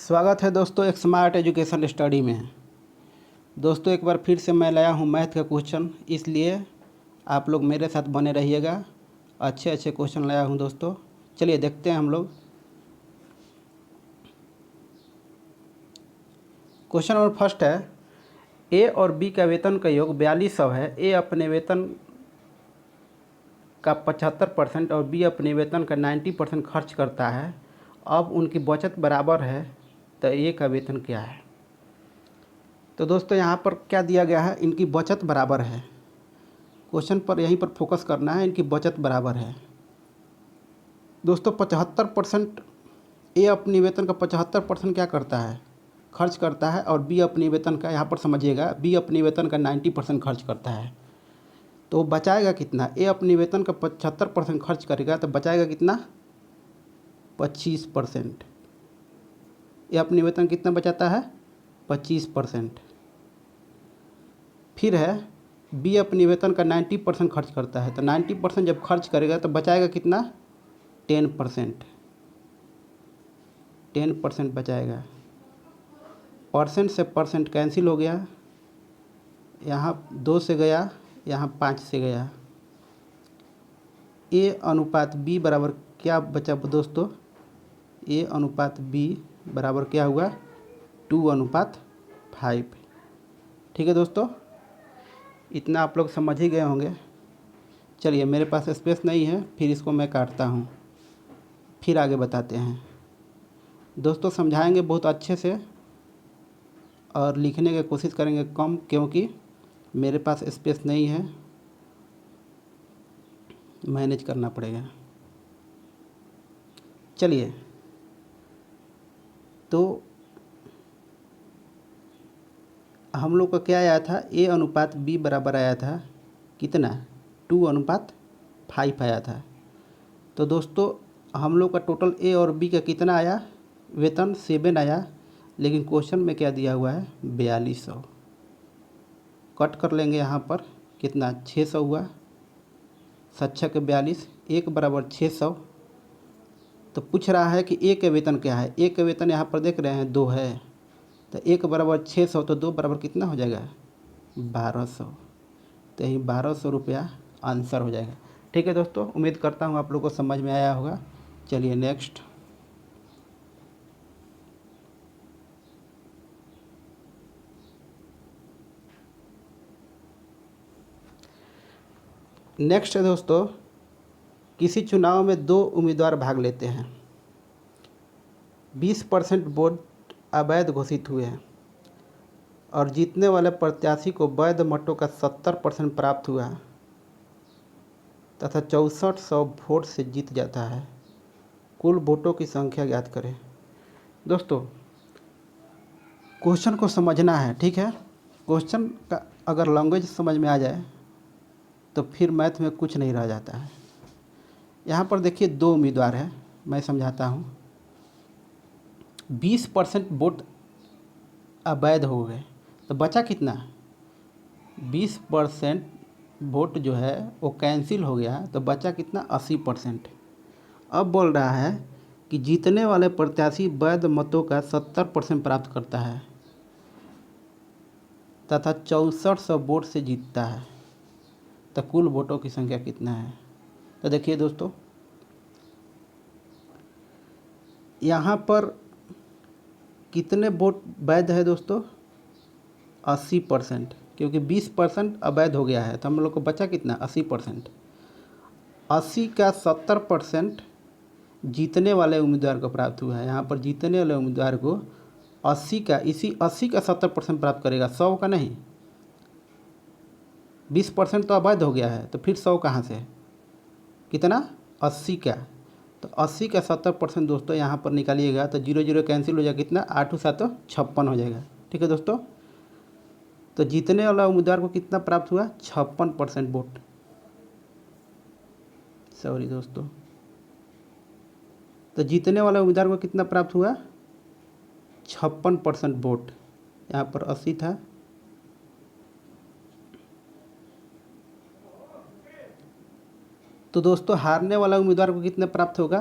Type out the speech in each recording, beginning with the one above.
स्वागत है दोस्तों एक स्मार्ट एजुकेशन स्टडी में। दोस्तों एक बार फिर से मैं लाया हूँ मैथ का क्वेश्चन, इसलिए आप लोग मेरे साथ बने रहिएगा। अच्छे अच्छे क्वेश्चन लाया हूँ दोस्तों। चलिए देखते हैं हम लोग। क्वेश्चन नंबर फर्स्ट है, ए और बी का वेतन का योग 4200 है। ए अपने वेतन का 75% और बी अपने वेतन का 90% खर्च करता है। अब उनकी बचत बराबर है, तो ए का वेतन क्या है? तो दोस्तों यहाँ पर क्या दिया गया है, इनकी बचत बराबर है। क्वेश्चन पर यहीं पर फोकस करना है, इनकी बचत बराबर है। दोस्तों 75% ए अपनी वेतन का 75% क्या करता है, खर्च करता है, और बी अपनी वेतन का, यहाँ पर समझिएगा, बी अपनी वेतन का 90% खर्च करता है। तो बचाएगा कितना? ए अपनी वेतन का 75% खर्च करेगा तो बचाएगा कितना? 25%। ए अपनी वेतन कितना बचाता है? 25%। फिर है बी अपनी वेतन का 90% खर्च करता है, तो 90% जब खर्च करेगा तो बचाएगा कितना? 10%। 10% बचाएगा। परसेंट से परसेंट कैंसिल हो गया, यहाँ 2 से गया, यहाँ 5 से गया। ए अनुपात बी बराबर क्या बचा दोस्तों? ए अनुपात बी बराबर क्या हुआ? 2:5। ठीक है दोस्तों, इतना आप लोग समझ ही गए होंगे। चलिए, मेरे पास स्पेस नहीं है, फिर इसको मैं काटता हूँ, फिर आगे बताते हैं। दोस्तों समझाएंगे बहुत अच्छे से और लिखने की कोशिश करेंगे कम, क्योंकि मेरे पास स्पेस नहीं है, मैनेज करना पड़ेगा। चलिए, तो हम लोग का क्या आया था? ए अनुपात बी बराबर आया था कितना? 2:5 आया था। तो दोस्तों हम लोग का टोटल ए और बी का कितना आया? वेतन 7 आया, लेकिन क्वेश्चन में क्या दिया हुआ है? 4200। कट कर लेंगे यहाँ पर, कितना? 600 हुआ। 7×6 = 42, 1 बराबर 600। तो पूछ रहा है कि ए के वेतन क्या है। ए के वेतन यहाँ पर देख रहे हैं 2 है, तो 1 बराबर 600, तो 2 बराबर कितना हो जाएगा? 1200। तो यही 1200 रुपया आंसर हो जाएगा। ठीक है दोस्तों, उम्मीद करता हूँ आप लोगों को समझ में आया होगा। चलिए नेक्स्ट। नेक्स्ट है दोस्तों, किसी चुनाव में 2 उम्मीदवार भाग लेते हैं। 20% वोट अवैध घोषित हुए हैं और जीतने वाले प्रत्याशी को वैध मतों का 70% प्राप्त हुआ तथा 6400 वोट से जीत जाता है। कुल वोटों की संख्या ज्ञात करें। दोस्तों क्वेश्चन को समझना है, ठीक है। क्वेश्चन का अगर लैंग्वेज समझ में आ जाए तो फिर मैथ में कुछ नहीं रह जाता है। यहाँ पर देखिए 2 उम्मीदवार हैं, मैं समझाता हूँ। 20% वोट अवैध हो गए, तो बचा कितना? 20% वोट जो है वो कैंसिल हो गया, तो बचा कितना? 80%। अब बोल रहा है कि जीतने वाले प्रत्याशी वैध मतों का 70% प्राप्त करता है तथा 6400 वोट से जीतता है, तो कुल वोटों की संख्या कितना है? तो देखिए दोस्तों, यहाँ पर कितने वोट वैध है दोस्तों? 80%, क्योंकि 20% अवैध हो गया है, तो हम लोग को बचा कितना? 80%। 80 का 70% जीतने वाले उम्मीदवार को प्राप्त हुआ है। यहाँ पर जीतने वाले उम्मीदवार को 80 का, इसी 80 का 70% प्राप्त करेगा, 100 का नहीं। 20% तो अवैध हो गया है, तो फिर 100 कहाँ से? कितना? 80 का। तो 80 का 70% दोस्तों यहाँ पर निकालिएगा तो 0 0 कैंसिल हो जाएगा, कितना? 8 7 56 हो जाएगा। ठीक है दोस्तों, तो जीतने वाला उम्मीदवार को कितना प्राप्त हुआ? 56% वोट। सॉरी दोस्तों, तो जीतने वाला उम्मीदवार को कितना प्राप्त हुआ? 56% वोट। यहाँ पर 80 था, तो दोस्तों हारने वाला उम्मीदवार को कितना प्राप्त होगा?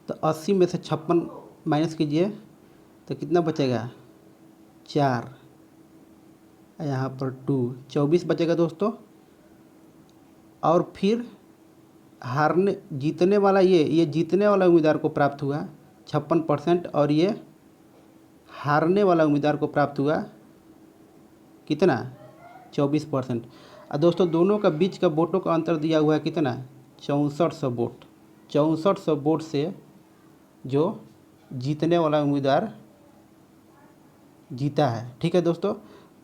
तो 80 में से 56 माइनस कीजिए, तो कितना बचेगा 4, यहाँ पर 2, 24 बचेगा दोस्तों। और फिर जीतने वाला ये जीतने वाला उम्मीदवार को प्राप्त हुआ 56%, और ये हारने वाला उम्मीदवार को प्राप्त हुआ कितना 24%। और दोस्तों दोनों का बीच का वोटों का अंतर दिया हुआ है कितना 6400 वोट। 6400 वोट से जो जीतने वाला उम्मीदवार जीता है। ठीक है दोस्तों,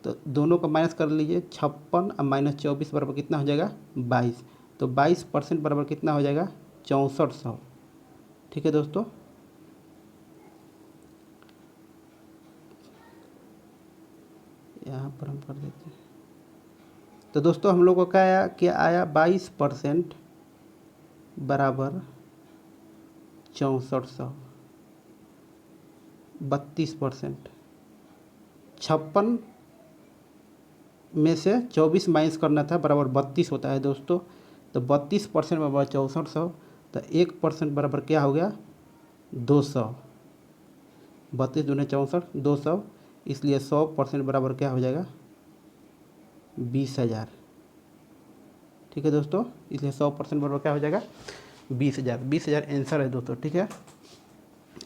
तो दोनों का माइनस कर लीजिए, 56 और -24 बराबर कितना हो जाएगा 22। तो 22% बराबर कितना हो जाएगा 6400। ठीक है दोस्तों, यहाँ पर हम कर देते हैं। तो दोस्तों हम लोग को क्या आया 22% बराबर 6400, 32%। 56 में से 24 माइनस करना था, बराबर 32 होता है दोस्तों। तो 32% बराबर 6400, तो 1% बराबर क्या हो गया 200। 32 दूनी 64, 200, इसलिए 100% बराबर क्या हो जाएगा 20,000। ठीक है दोस्तों, इसलिए 100% बराबर क्या हो जाएगा 20,000। 20,000 आंसर है दोस्तों। ठीक है,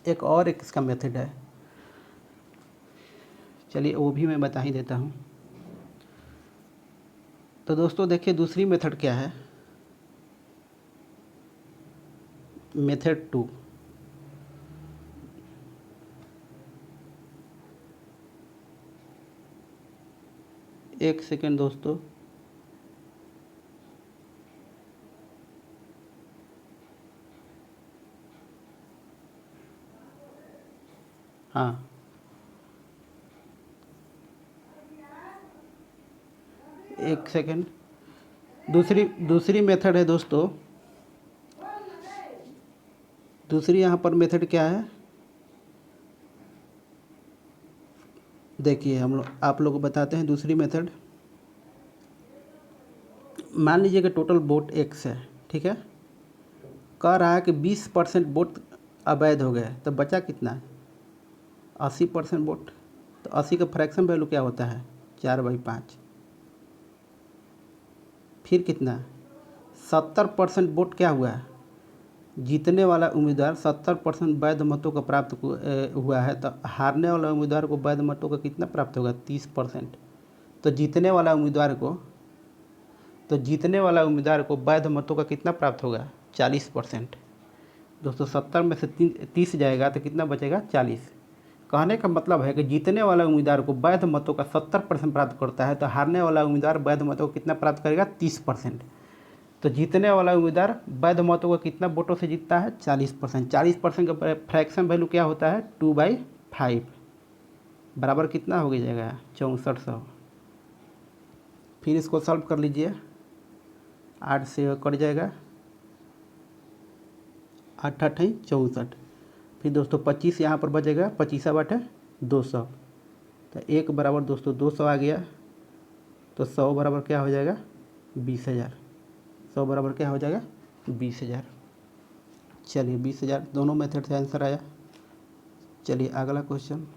एक इसका मेथड है, चलिए वो भी मैं बता ही देता हूँ। तो दोस्तों देखिए दूसरी मेथड क्या है, मेथड 2। एक सेकेंड दोस्तों, हाँ एक सेकेंड, दूसरी मेथड है दोस्तों। दूसरी यहाँ पर मेथड क्या है, देखिए हम लोग आप लोग को बताते हैं दूसरी मेथड। मान लीजिए कि टोटल वोट x है, ठीक है, कह रहा है कि 20% वोट अवैध हो गए, तो बचा कितना 80% वोट। तो 80 का फ्रैक्शन वैल्यू क्या होता है 4/5। फिर कितना 70% वोट क्या हुआ है, जीतने वाला उम्मीदवार 70% वैध मतों का प्राप्त हुआ है। तो हारने वाला उम्मीदवार को वैध मतों का कितना प्राप्त होगा 30%। तो जीतने वाला उम्मीदवार को वैध मतों का कितना प्राप्त होगा 40%। दोस्तों 70 में से 30 जाएगा तो कितना बचेगा 40। कहने का मतलब है कि जीतने वाला उम्मीदवार को वैध मतों का 70% प्राप्त करता है, तो हारने वाला उम्मीदवार वैध मतों को कितना प्राप्त करेगा 30%। तो जीतने वाला उम्मीदवार वैध मतों को कितना वोटों से जीतता है 40%। 40% का फ्रैक्शन वैल्यू क्या होता है 2/5, बराबर कितना हो जाएगा 6400। फिर इसको सॉल्व कर लीजिए, 8 से कट जाएगा, 8 8 64। फिर दोस्तों 25 यहाँ पर बचेगा, 25/200। तो 1 बराबर दोस्तों 200 आ गया। तो 100 बराबर क्या हो जाएगा 20,000। 100 बराबर क्या हो जाएगा 20,000। चलिए 20,000 दोनों मेथड से आंसर आया। चलिए अगला क्वेश्चन,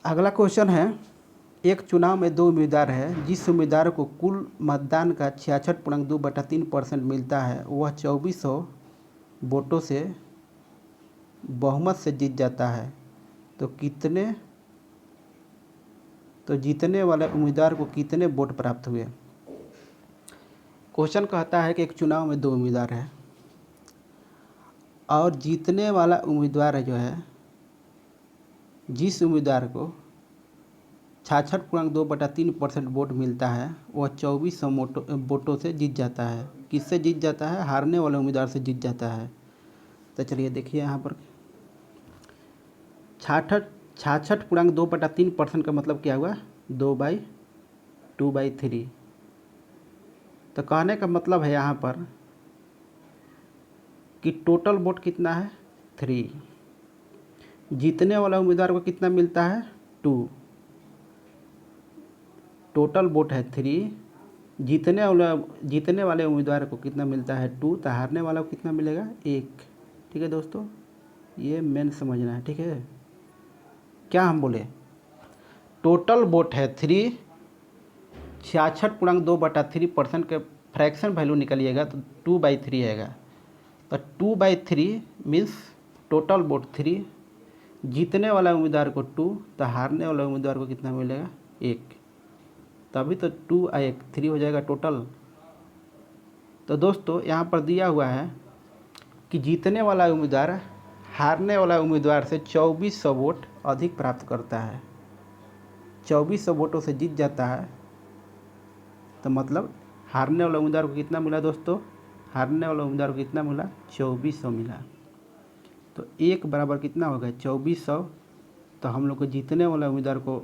अगला क्वेश्चन है, एक चुनाव में 2 उम्मीदवार है, जिस उम्मीदवार को कुल मतदान का 66.2/3% मिलता है वह 2400 वोटों से बहुमत से जीत जाता है। तो जीतने वाले उम्मीदवार को कितने वोट प्राप्त हुए। क्वेश्चन कहता है कि एक चुनाव में 2 उम्मीदवार है और जीतने वाला उम्मीदवार जो है, जिस उम्मीदवार को 66.2/3% वोट मिलता है वह 2400 वोटों से जीत जाता है। किससे जीत जाता है, हारने वाले उम्मीदवार से जीत जाता है। तो चलिए देखिए यहाँ पर 66.2/3% का मतलब क्या हुआ 2/3। तो कहने का मतलब है यहाँ पर कि टोटल वोट कितना है 3, जीतने वाला उम्मीदवार को कितना मिलता है 2, टोटल वोट है 3, जीतने वाले उम्मीदवार को कितना मिलता है 2, तो हारने वाला को कितना मिलेगा 1। ठीक है दोस्तों, ये मेन समझना है। ठीक है, क्या हम बोले, टोटल वोट है 3, 66.2/3% के फ्रैक्शन वैल्यू निकलिएगा तो 2/3 आएगा। तो 2/3 मीन्स टोटल वोट 3, जीतने वाला उम्मीदवार को 2, तो हारने वाला उम्मीदवार को कितना मिलेगा 1। तभी तो 2 और 1 3 हो जाएगा टोटल। तो दोस्तों यहाँ पर दिया हुआ है कि जीतने वाला उम्मीदवार हारने वाला उम्मीदवार से 2400 वोट अधिक प्राप्त करता है, 2400 वोटों से जीत जाता है। तो मतलब हारने वाले उम्मीदवार को कितना मिला दोस्तों, हारने वाले उम्मीदवार को कितना मिला 2400 मिला। तो 1 बराबर कितना हो गया 2400। तो हम लोग को जीतने वाला उम्मीदवार को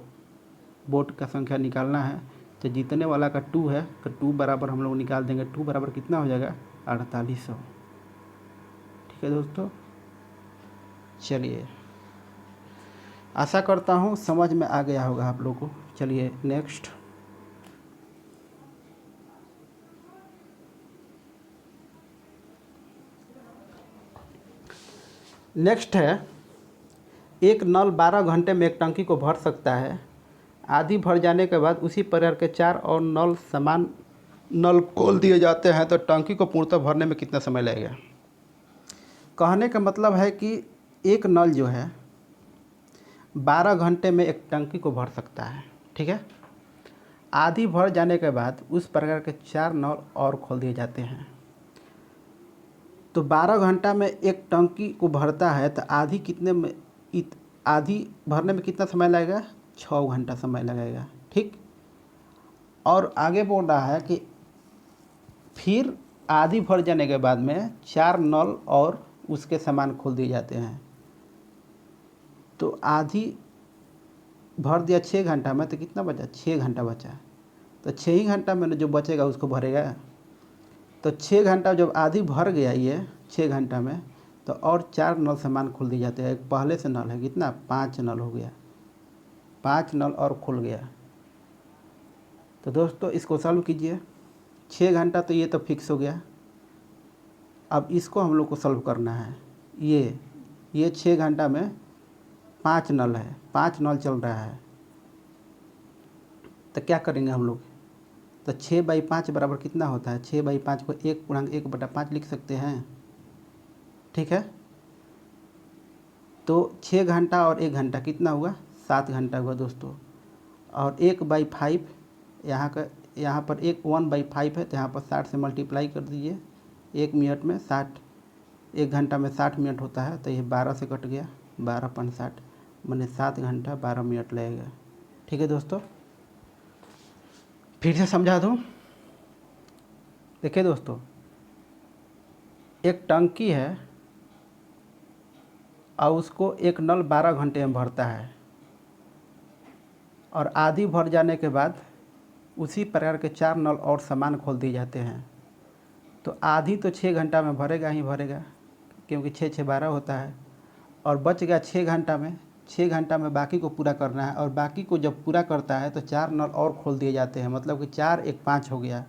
वोट का संख्या निकालना है। तो जीतने वाला का 2 है, तो 2 बराबर हम लोग निकाल देंगे। 2 बराबर कितना हो जाएगा 4800। ठीक है दोस्तों, चलिए आशा करता हूँ समझ में आ गया होगा आप लोगों को। चलिए नेक्स्ट। नेक्स्ट है, एक नल 12 घंटे में एक टंकी को भर सकता है। आधी भर जाने के बाद उसी प्रकार के 4 और नल खोल दिए जाते हैं तो टंकी को पूर्णतः भरने में कितना समय लगेगा। कहने का मतलब है कि एक नल जो है 12 घंटे में एक टंकी को भर सकता है। ठीक है, आधी भर जाने के बाद उस प्रकार के 4 नल और खोल दिए जाते हैं। तो 12 घंटा में एक टंकी को भरता है तो आधी भरने में कितना समय लगेगा 6 घंटा समय लगेगा। ठीक, और आगे बोल रहा है कि फिर आधी भर जाने के बाद में 4 नल और उसके समान खोल दिए जाते हैं। तो आधी भर दिया 6 घंटा में, तो कितना बचा 6 घंटा बचा। तो 6 ही घंटा में जो बचेगा उसको भरेगा। तो 6 घंटा जब आधी भर गया ये 6 घंटा में, तो और 4 नल समान खुल दिए जाते हैं। एक पहले से नल है कितना 5 नल हो गया, 5 नल और खुल गया। तो दोस्तों इसको सॉल्व कीजिए। 6 घंटा तो ये तो फिक्स हो गया। अब इसको हम लोग को सॉल्व करना है। ये 6 घंटा में 5 नल है, 5 नल चल रहा है। तो क्या करेंगे हम लोग, तो 6/5 बराबर कितना होता है 6/5 को 1/1/5 लिख सकते हैं। ठीक है, तो 6 घंटा और 1 घंटा कितना हुआ 7 घंटा हुआ दोस्तों। और 1/5 यहाँ पर 1/5 है, तो यहाँ पर 60 से मल्टीप्लाई कर दीजिए। 1 मिनट में 60, 1 घंटा में 60 मिनट होता है। तो ये 12 से कट गया, 12/60 माने 7 घंटा 12 मिनट लगेगा। ठीक है दोस्तों, फिर से समझा दूँ। देखिए दोस्तों, एक टंकी है और उसको एक नल 12 घंटे में भरता है और आधी भर जाने के बाद उसी प्रकार के 4 नल और सामान खोल दिए जाते हैं। तो आधी तो 6 घंटा में भरेगा ही भरेगा, क्योंकि 6×6=12 होता है। और बच गया 6 घंटा में, 6 घंटा में बाकी को पूरा करना है। और बाकी को जब पूरा करता है तो 4 नल और खोल दिए जाते हैं, मतलब कि 4 1 5 हो गया।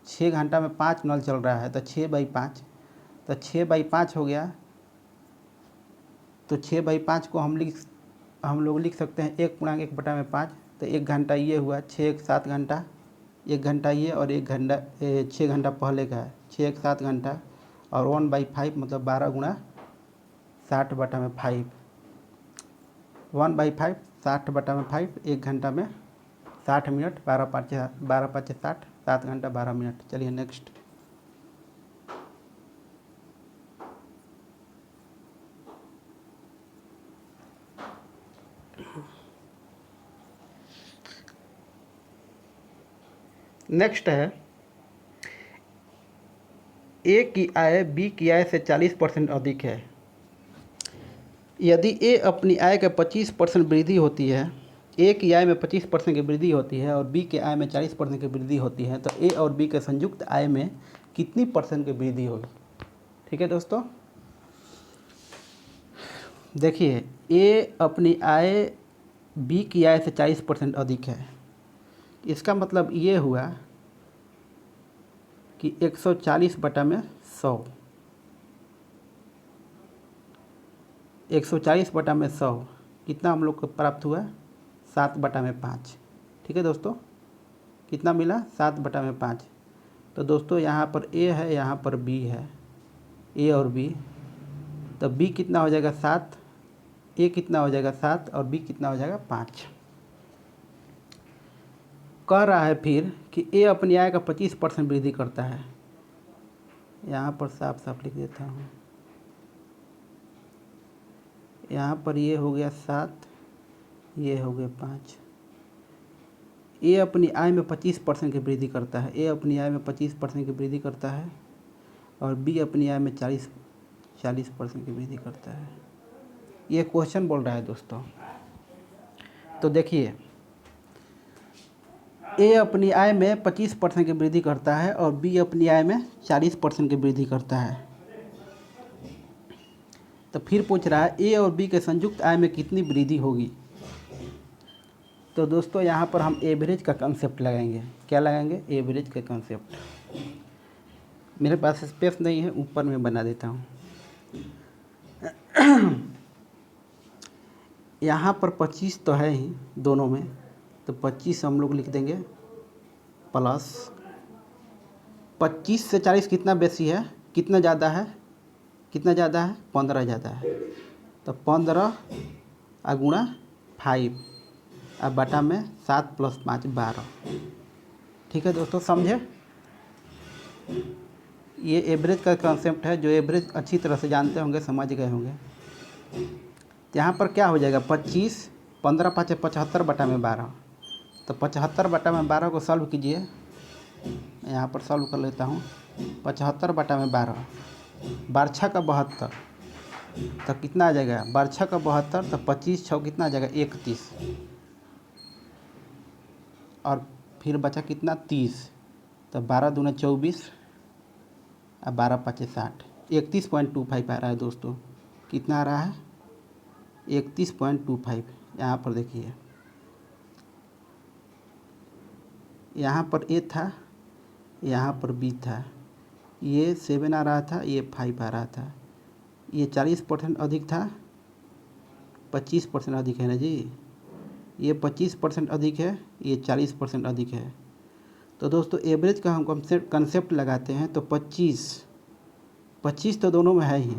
6 घंटा में 5 नल चल रहा है तो 6/5, तो 6/5 हो गया। तो 6/5 को हम लोग लिख सकते हैं 1×1/5। तो 1 घंटा ये हुआ, 6 7 घंटा, 1 घंटा ये और 1 घंटा 6 घंटा पहले का है, 6 7 घंटा। और 1/5 मतलब 12×60/5, 1/5 60/5, 1 घंटा में 60 मिनट, 12×5 60, 7 घंटा 12 मिनट। चलिए नेक्स्ट। नेक्स्ट है, ए की आय बी की आय से 40% अधिक है। यदि ए अपनी आय के 25% वृद्धि होती है, ए की आय में 25% की वृद्धि होती है और बी के आय में 40% की वृद्धि होती है, तो ए और बी के संयुक्त आय में कितनी % की वृद्धि होगी। ठीक है दोस्तों, देखिए ए अपनी आय बी की आय से 40% अधिक है। इसका मतलब ये हुआ कि 140/100, 140/100 कितना हम लोग को प्राप्त हुआ? 7/5। ठीक है दोस्तों, कितना मिला? 7/5। तो दोस्तों यहाँ पर ए है, यहाँ पर बी है, ए और बी। तो बी कितना हो जाएगा? 7, ए कितना हो जाएगा? 7, और बी कितना हो जाएगा? 5। कह रहा है फिर कि ए अपनी आय का 25% वृद्धि करता है। यहाँ पर साफ साफ लिख देता हूँ, यहाँ पर ये हो गया 7, ये हो गया 5। ए अपनी आय में 25% की वृद्धि करता है, ए अपनी आय में 25% की वृद्धि करता है, और बी अपनी आय में 40% की वृद्धि करता है। ये क्वेश्चन बोल रहा है दोस्तों। तो देखिए, ए अपनी आय में 25% की वृद्धि करता है और बी अपनी आय में 40% की वृद्धि करता है। तो फिर पूछ रहा है ए और बी के संयुक्त आय में कितनी वृद्धि होगी। तो दोस्तों यहाँ पर हम एवरेज का कंसेप्ट लगाएंगे। क्या लगाएंगे? एवरेज का कंसेप्ट। मेरे पास स्पेस नहीं है, ऊपर में बना देता हूँ। यहाँ पर 25 तो है ही दोनों में, तो 25 हम लोग लिख देंगे प्लस 25 से 40 कितना बेसी है, कितना ज़्यादा है, कितना ज़्यादा है? 15 ज़्यादा है। तो 15 गुणा 5 अब बटा में 7 + 5 12। ठीक है दोस्तों, समझे? ये एवरेज का कंसेप्ट है। जो एवरेज अच्छी तरह से जानते होंगे समझ गए होंगे। तो यहाँ पर क्या हो जाएगा? 25, 15 5 75/12। तो 75/12 को सॉल्व कीजिए। यहाँ पर सॉल्व कर लेता हूँ। 75/12 बारह का 72, तो कितना आ जाएगा? बारह का 72, तो 25 6 कितना आ जाएगा? 31, और फिर बचा कितना? 30। तो 12 दूना 24 और 12 5 60, 31.25 आ रहा है दोस्तों। कितना आ रहा है? 31.25। यहाँ पर देखिए, यहाँ पर ए था, यहाँ पर बी था, ये 7 आ रहा था, ये 5 आ रहा था। ये 40% अधिक था, 25% अधिक है ना जी। ये 25% अधिक है, ये 40% अधिक है। तो दोस्तों एवरेज का हम कंसेप्ट लगाते हैं। तो 25 तो दोनों में है ही,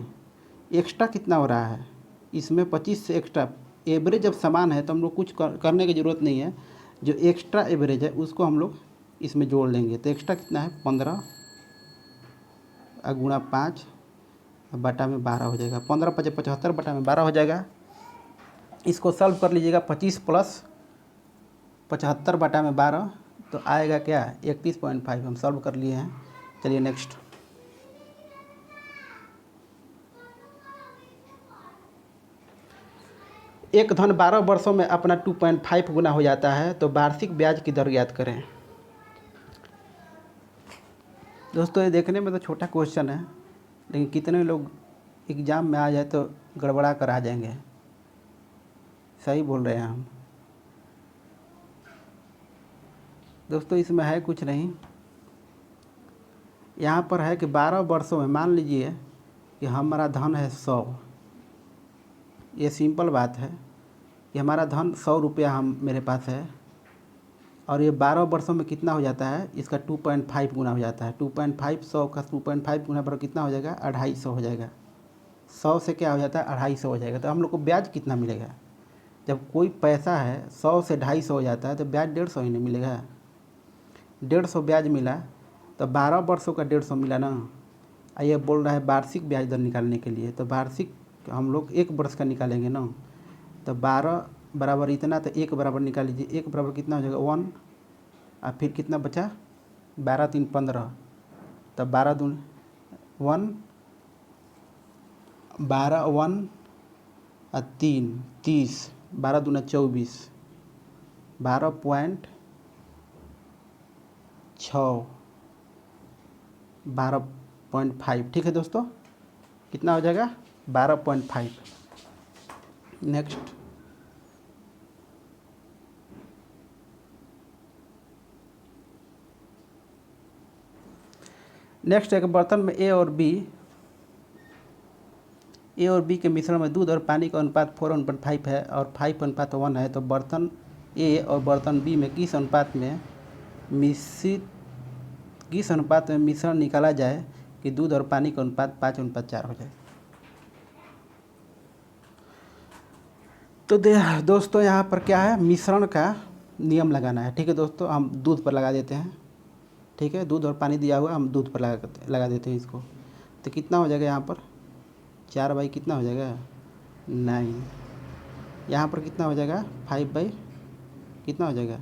एक्स्ट्रा कितना हो रहा है इसमें? 25 से एक्स्ट्रा। एवरेज जब समान है तो हम लोग कुछ करने की ज़रूरत नहीं है। जो एक्स्ट्रा एवरेज है उसको हम लोग इसमें जोड़ लेंगे। तो एक्स्ट्रा कितना है? 15 गुणा 5 बटा में 12 हो जाएगा। 15 5 75 बटा में 12 हो जाएगा। इसको सॉल्व कर लीजिएगा। 25 + 75 बटा में 12, तो आएगा क्या? 31.5। हम सॉल्व कर लिए हैं। चलिए नेक्स्ट। एक धन 12 वर्षों में अपना 2.5 गुना हो जाता है, तो वार्षिक ब्याज की दर ज्ञात करें। दोस्तों ये देखने में तो छोटा क्वेश्चन है, लेकिन कितने लोग एग्ज़ाम में आ जाए तो गड़बड़ा कर आ जाएंगे। सही बोल रहे हैं हम दोस्तों। इसमें है कुछ नहीं। यहाँ पर है कि 12 वर्षों में, मान लीजिए कि हमारा धन है 100। ये सिंपल बात है कि हमारा धन 100 रुपया मेरे पास है, और ये 12 वर्षों में कितना हो जाता है? इसका 2.5 गुना हो जाता है। 2.5 100 का 2.5 गुना पर कितना हो जाएगा? 250 हो जाएगा। 100 से क्या हो जाता है? 250 हो जाएगा। तो हम लोग को ब्याज कितना मिलेगा? जब कोई पैसा है 100 से 250 हो जाता है तो ब्याज 150 ही नहीं मिलेगा। 150 ब्याज मिला, तो 12 वर्षों का 150 मिला ना। ये बोल रहा है वार्षिक ब्याज दर निकालने के लिए। तो वार्षिक हम लोग 1 वर्ष का निकालेंगे ना। तो 12 बराबर इतना, तो 1 बराबर निकाल लीजिए। 1 बराबर कितना हो जाएगा? 1, और फिर कितना बचा? 12 3 15, तो 12 दूनी 1, 12 1 और 3 30, 12 दूना 24, 12.6, 12.5। ठीक है दोस्तों, कितना हो जाएगा? 12.5। नेक्स्ट। नेक्स्ट है कि बर्तन में ए और बी के मिश्रण में दूध और पानी का अनुपात 4:5 है और 5:1 है। तो बर्तन ए और बर्तन बी में किस अनुपात में मिश्रण निकाला जाए कि दूध और पानी का अनुपात 5:4 हो जाए। तो दोस्तों यहाँ पर क्या है, मिश्रण का नियम लगाना है। ठीक है दोस्तों, हम दूध पर लगा देते हैं। ठीक है, दूध और पानी दिया हुआ, हम दूध पर लगा देते हैं इसको। तो कितना हो जाएगा यहाँ पर 4 बाई कितना हो जाएगा 9। यहाँ पर कितना हो जाएगा 5 बाई कितना हो जाएगा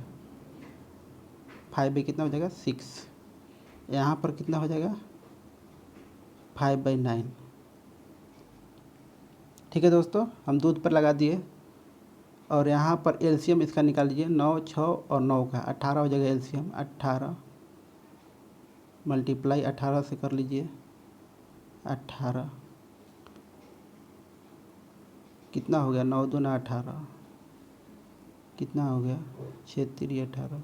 5 बाई कितना हो जाएगा 6। यहाँ पर कितना हो जाएगा 5/9। ठीक है दोस्तों, हम दूध पर लगा दिए और यहाँ पर एलसीएम इसका निकाल लीजिए। 9, 6 और 9 का 18 हो जाएगा एलसीएम। 18 मल्टीप्लाई 18 से कर लीजिए। 18 कितना हो गया 9 दूना 18 कितना हो गया 6 3 18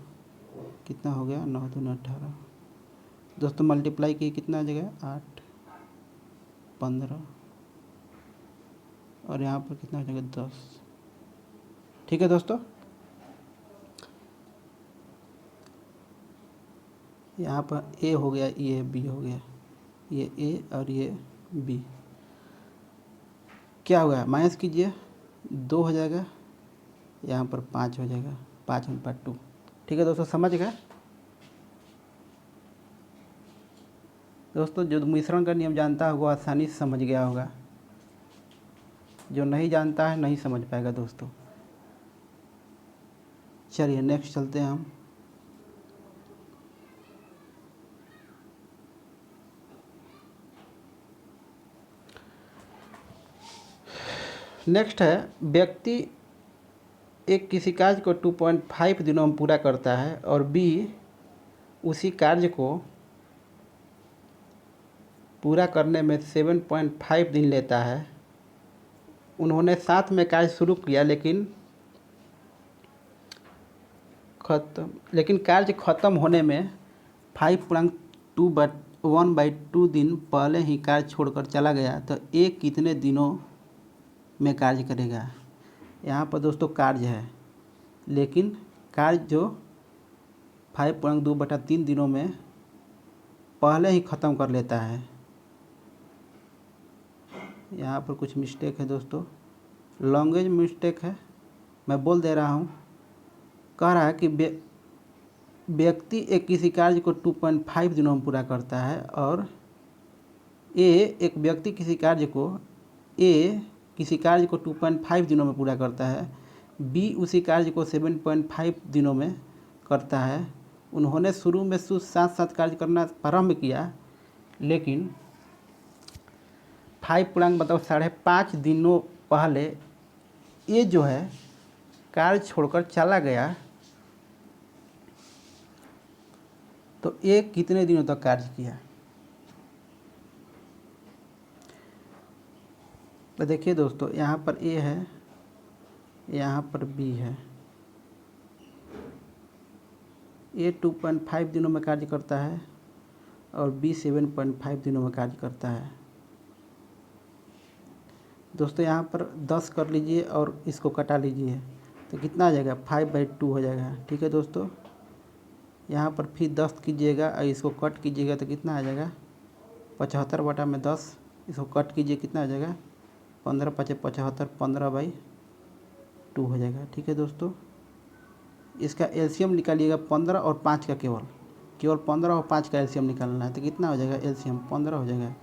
कितना हो गया 9 दूना 18। दोस्तों मल्टीप्लाई की कितना आ जाएगा 8 15 और यहाँ पर कितना हो जाएगा 10। ठीक है दोस्तों, यहाँ पर ए हो गया, ये बी हो गया, ये ए और ये बी। क्या हुआ माइनस कीजिए 2 हो जाएगा, यहाँ पर 5 हो जाएगा 5/2। ठीक है दोस्तों, समझ गए दोस्तों। जो मिश्रण का नियम जानता होगा आसानी से समझ गया होगा, जो नहीं जानता है नहीं समझ पाएगा दोस्तों। चलिए नेक्स्ट चलते हैं हम। नेक्स्ट है व्यक्ति एक किसी कार्य को 2.5 दिनों में पूरा करता है और बी उसी कार्य को पूरा करने में 7.5 दिन लेता है। उन्होंने साथ में कार्य शुरू किया लेकिन कार्य खत्म होने में 5.1/2 दिन पहले ही कार्य छोड़कर चला गया तो ए कितने दिनों में कार्य करेगा। यहाँ पर दोस्तों कार्य है, लेकिन कार्य जो 5.2/3 दिनों में पहले ही ख़त्म कर लेता है। यहाँ पर कुछ मिस्टेक है दोस्तों, लैंग्वेज मिस्टेक है, मैं बोल दे रहा हूँ। कह रहा है कि व्यक्ति एक किसी कार्य को 2.5 दिनों में पूरा करता है और एक व्यक्ति किसी कार्य को 2.5 दिनों में पूरा करता है। बी उसी कार्य को 7.5 दिनों में करता है। उन्होंने शुरू में साथ साथ कार्य करना प्रारंभ किया, लेकिन 5.5 दिनों पहले ये जो है कार्य छोड़कर चला गया तो ये कितने दिनों तक कार्य किया। तो देखिए दोस्तों, यहाँ पर ए है, यहाँ पर बी है। ए 2.5 दिनों में कार्य करता है और बी 7.5 दिनों में कार्य करता है। दोस्तों यहाँ पर 10 कर लीजिए और इसको कटा लीजिए तो कितना आ जाएगा 5/2 हो जाएगा। ठीक है दोस्तों, यहाँ पर फिर 10 कीजिएगा और इसको कट कीजिएगा तो कितना आ जाएगा 75/10। इसको कट कीजिए कितना आ जाएगा 15×5 = 15/2 हो जाएगा। ठीक है दोस्तों, इसका एलसीएम निकालिएगा 15 और 5 का, केवल 15 और 5 का एलसीएम निकालना है तो कितना हो जाएगा एलसीएम 15 हो जाएगा।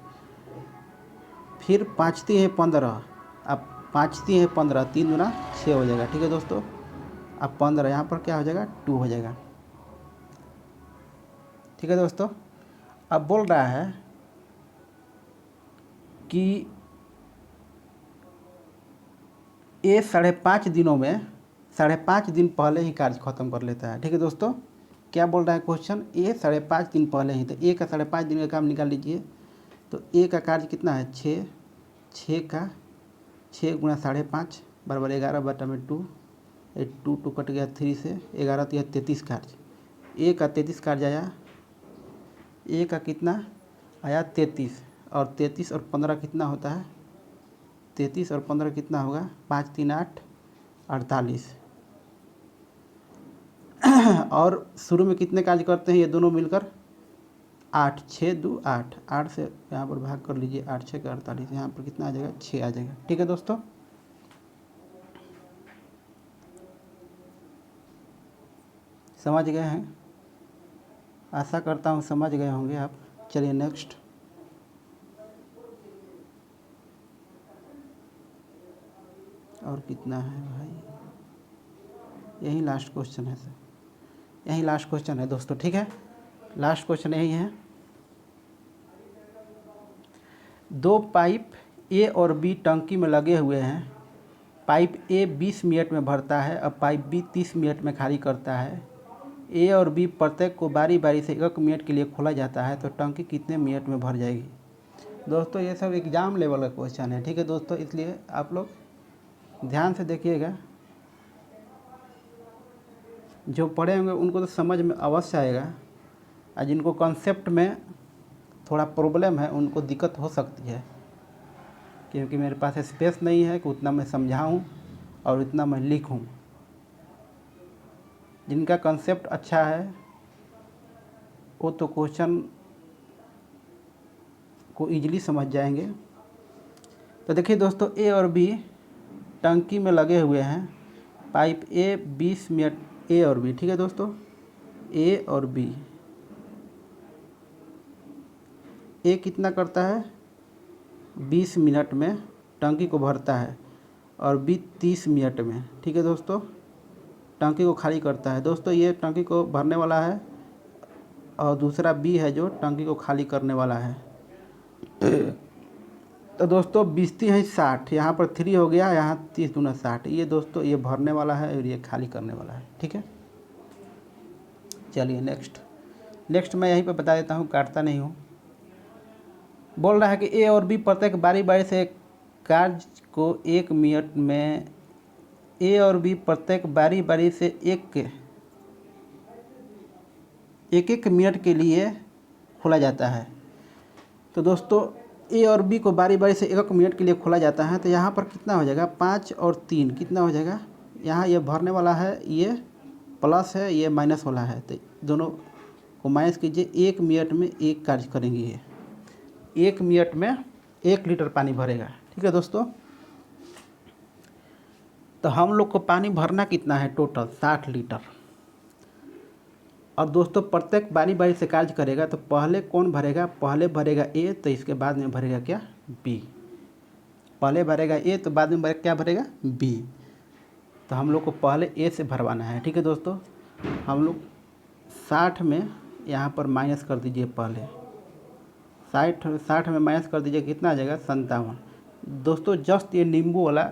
फिर 5 3 है 15, अब 5 3 है 15, 3 गुना 6 हो जाएगा। ठीक है दोस्तों, अब 15 यहाँ पर क्या हो जाएगा 2 हो जाएगा। ठीक है दोस्तों, अब बोल रहा है कि ये 5.5 दिनों में 5.5 दिन पहले ही कार्य खत्म कर लेता है। ठीक है दोस्तों, क्या बोल रहा है क्वेश्चन, ए 5.5 दिन पहले ही, तो ए का 5.5 दिन का काम निकाल लीजिए। तो ए का कार्य कितना है 6 गुना 5.5 बराबर 11/2। 2 कट गया 3 से, 11 33 कार्य। ए का 33 कार्य आया, ए का कितना आया 33, और 33 और 15 कितना होता है? 33 और 15 कितना होगा? 5 3 8 48। और शुरू में कितने कार्य करते हैं ये दोनों मिलकर? 8 6 2 8, 8 से यहाँ पर भाग कर लीजिए, 8 6 का 48, यहाँ पर कितना आ जाएगा? 6 आ जाएगा। ठीक है दोस्तों, समझ गए हैं? आशा करता हूँ समझ गए होंगे आप। चलिए नेक्स्ट। और कितना है भाई? यही लास्ट क्वेश्चन है सर, यही लास्ट क्वेश्चन है दोस्तों। ठीक है, लास्ट क्वेश्चन यही है। दो पाइप ए और बी टंकी में लगे हुए हैं। पाइप ए 20 मिनट में भरता है और पाइप बी 30 मिनट में खाली करता है। ए और बी प्रत्येक को बारी बारी से 1 मिनट के लिए खोला जाता है, तो टंकी कितने मिनट में भर जाएगी? दोस्तों ये सब एग्ज़ाम लेवल का क्वेश्चन है। ठीक है दोस्तों, इसलिए आप लोग ध्यान से देखिएगा। जो पढ़े होंगे उनको तो समझ में अवश्य आएगा, और जिनको कॉन्सेप्ट में थोड़ा प्रॉब्लम है उनको दिक्कत हो सकती है, क्योंकि मेरे पास स्पेस नहीं है कि उतना मैं समझाऊं और इतना मैं लिखूं। जिनका कॉन्सेप्ट अच्छा है वो तो क्वेश्चन को ईजिली समझ जाएंगे। तो देखिए दोस्तों, ए और बी टंकी में लगे हुए हैं। पाइप ए 20 मिनट, ए और बी, ठीक है दोस्तों, ए और बी। ए कितना करता है? 20 मिनट में टंकी को भरता है, और बी 30 मिनट में, ठीक है दोस्तों, टंकी को खाली करता है। दोस्तों ये टंकी को भरने वाला है और दूसरा बी है जो टंकी को खाली करने वाला है। तो दोस्तों 20 3 है 60, यहाँ पर 3 हो गया, यहाँ 30 दूना 60। ये दोस्तों ये भरने वाला है और ये खाली करने वाला है। ठीक है, चलिए नेक्स्ट मैं यहीं पर बता देता हूँ, काटता नहीं हूँ। बोल रहा है कि ए और बी प्रत्येक बारी बारी से कार्य को 1 मिनट में, ए और बी प्रत्येक बारी बारी से एक मिनट के लिए खोला जाता है। तो दोस्तों ए और बी को बारी बारी से 1 मिनट के लिए खोला जाता है, तो यहाँ पर कितना हो जाएगा? 5 और 3 कितना हो जाएगा? यहाँ ये भरने वाला है, ये प्लस है, ये माइनस वाला है, तो दोनों को माइनस कीजिए। 1 मिनट में एक कार्य करेंगे ये, 1 मिनट में 1 लीटर पानी भरेगा। ठीक है दोस्तों, तो हम लोग को पानी भरना कितना है? Total 60 litre. और दोस्तों प्रत्येक बारी बारी से कार्य करेगा, तो पहले कौन भरेगा? पहले भरेगा ए, तो इसके बाद में भरेगा क्या? बी। पहले भरेगा ए तो बाद में क्या भरेगा? बी। तो हम लोग को पहले ए से भरवाना है। ठीक है दोस्तों, हम लोग 60 में यहाँ पर माइनस कर दीजिए। पहले 60 में माइनस कर दीजिए, कितना आ जाएगा? 57। दोस्तों जस्ट ये नींबू वाला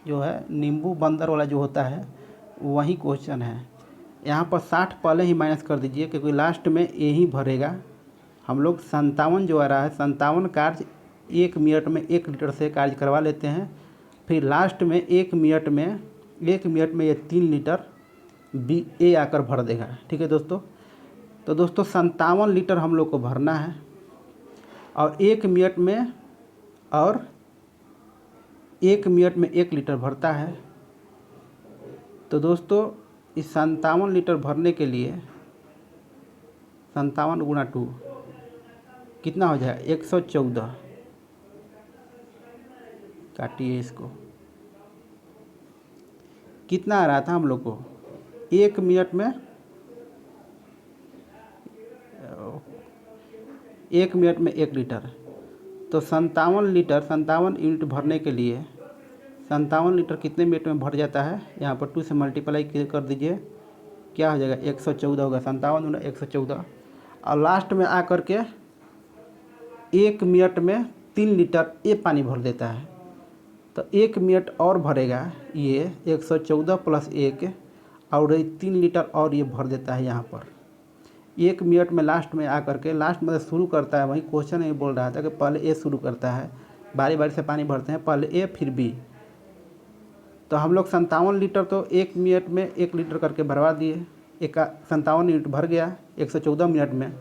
जो है, नींबू बंदर वाला जो होता है, वही क्वेश्चन है। यहाँ पर 60 पहले ही माइनस कर दीजिए, क्योंकि लास्ट में ए ही भरेगा। हम लोग 57 जो आ रहा है, 57 कार्य 1 मिनट में 1 लीटर से कार्य करवा लेते हैं। फिर लास्ट में 1 मिनट में ये 3 लीटर बी ए आकर भर देगा। ठीक है दोस्तों, तो दोस्तों 57 लीटर हम लोग को भरना है, और 1 मिनट में 1 लीटर भरता है। तो दोस्तों इस 57 लीटर भरने के लिए 57 गुणा 2 कितना हो जाएगा? 114। काटिए इसको। कितना आ रहा था हम लोग को? 1 मिनट में 1 लीटर। तो 57 यूनिट भरने के लिए 57 लीटर कितने मिनट में भर जाता है? यहाँ पर 2 से मल्टीप्लाई कर दीजिए, क्या हो जाएगा? 114 होगा। 57 गुना 114। और लास्ट में आकर के 1 मिनट में 3 लीटर ये पानी भर देता है। तो 1 मिनट और भरेगा, ये 114 प्लस 1, और 3 लीटर और ये भर देता है यहाँ पर 1 मिनट में। लास्ट में आकर के, लास्ट में शुरू करता है, वही क्वेश्चन में बोल रहा था कि पहले ए शुरू करता है, बारी बारी से पानी भरते हैं, पहले ए फिर बी। तो हम लोग 57 लीटर तो 1 मिनट में 1 लीटर करके भरवा दिए। 57 यूनिट भर गया 114 मिनट में।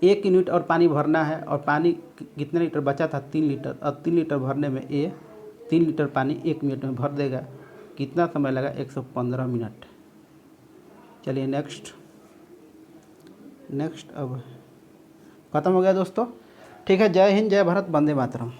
1 यूनिट और पानी भरना है और पानी कितने लीटर बचा था 3 लीटर। अब 3 लीटर भरने में ये 3 लीटर पानी 1 मिनट में भर देगा। कितना समय लगा 115 मिनट। चलिए नेक्स्ट अब ख़त्म हो गया दोस्तों। ठीक है, जय हिंद, जय भारत, वंदे मातरम।